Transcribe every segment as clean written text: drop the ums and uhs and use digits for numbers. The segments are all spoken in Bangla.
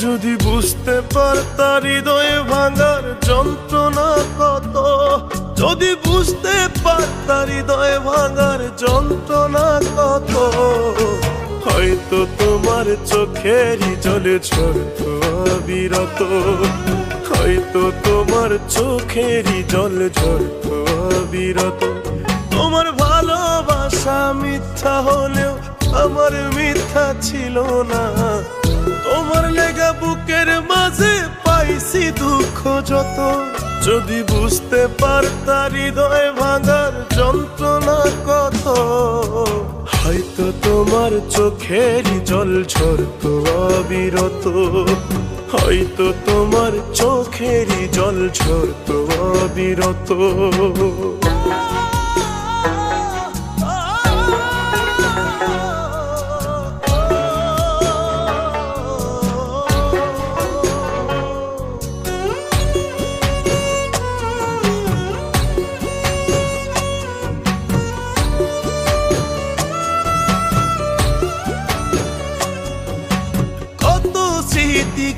যদি বুঝতে পারতা হৃদয় ভাঙার যন্ত্রণা কত, যদি বুঝতে পারতা হৃদয় ভাঙার যন্ত্রণা কত, হয়তো তোমার চোখেরই জলে ঝরতো অবিরত, হয়তো তোমার চোখেরই জল ঝরতো অবিরত। তোমার ভালোবাসা মিথ্যা হলেও আমার মিথ্যা ছিল না, তোমার লেগা বুকের মাঝে পাইছি দুঃখ যত। যদি বুঝতে পারতা হৃদয় ভাঙার যন্ত্রণা কত, হয়তো তোমার চোখেরই জল ঝরতো অবিরত, হয়তো তোমার চোখেরই জল ঝরতো অবিরত।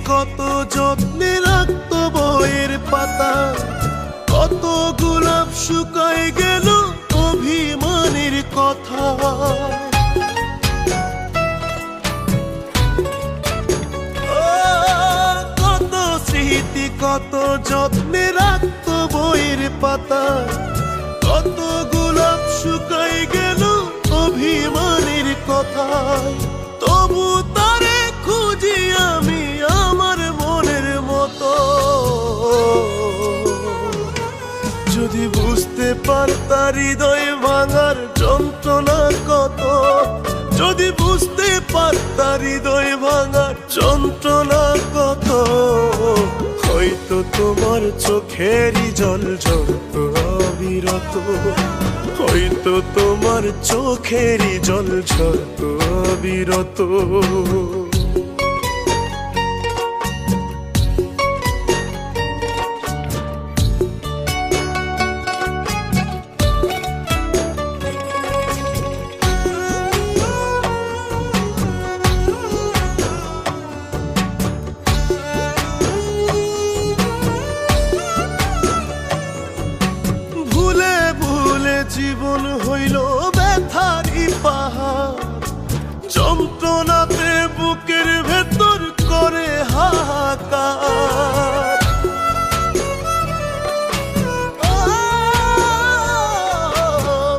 কত যত্নে রাখতো বইয়ের পাতা, কত গোলাপ শুকায় গেল অভিমানের কথা। কত স্মৃতি কত যত্নে রাখতো বইয়ের পাতা, কত গোলাপ শুকায় গেল অভিমানের কথা। তবু তারে খুঁজি আমি আমার মনের মতো। যদি বুঝতে পারতা হৃদয় ভাঙার যন্ত্রণা কত, যদি বুঝতে পারতা হৃদয় ভাঙার যন্ত্রণা কত, হয়তো তোমার চোখেরই জল ঝরতো অবিরত, হয়তো তোমার চোখেরই জল ঝরতো অবিরত। জীবন হইল ব্যথারি পাহাড়, যন্ত্রণাতে বুকের ভেতর করে হাহাকার।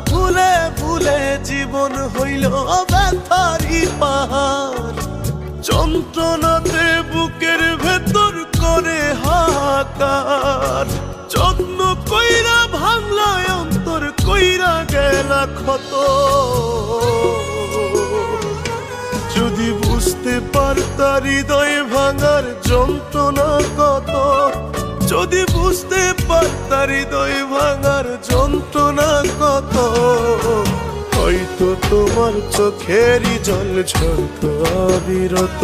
ভুলে ভুলে জীবন হইল ব্যথারি পাহাড়, যন্ত্রণাতে বুকের ভেতর করে হাহাকার। যত্ন কইরা ভাঙলায় অন্তর কইরা গেলা ক্ষত। যদি বুঝতে পারতা হৃদয় ভাঙার যন্ত্রণা কত, যদি বুঝতে পারতা হৃদয় ভাঙার যন্ত্রণা কত, হয়তো তোমার চোখেরই জল ঝরতো অবিরত,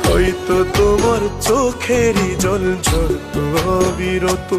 হয়তো তোমার চোখেরই জল ঝরতো অবিরত।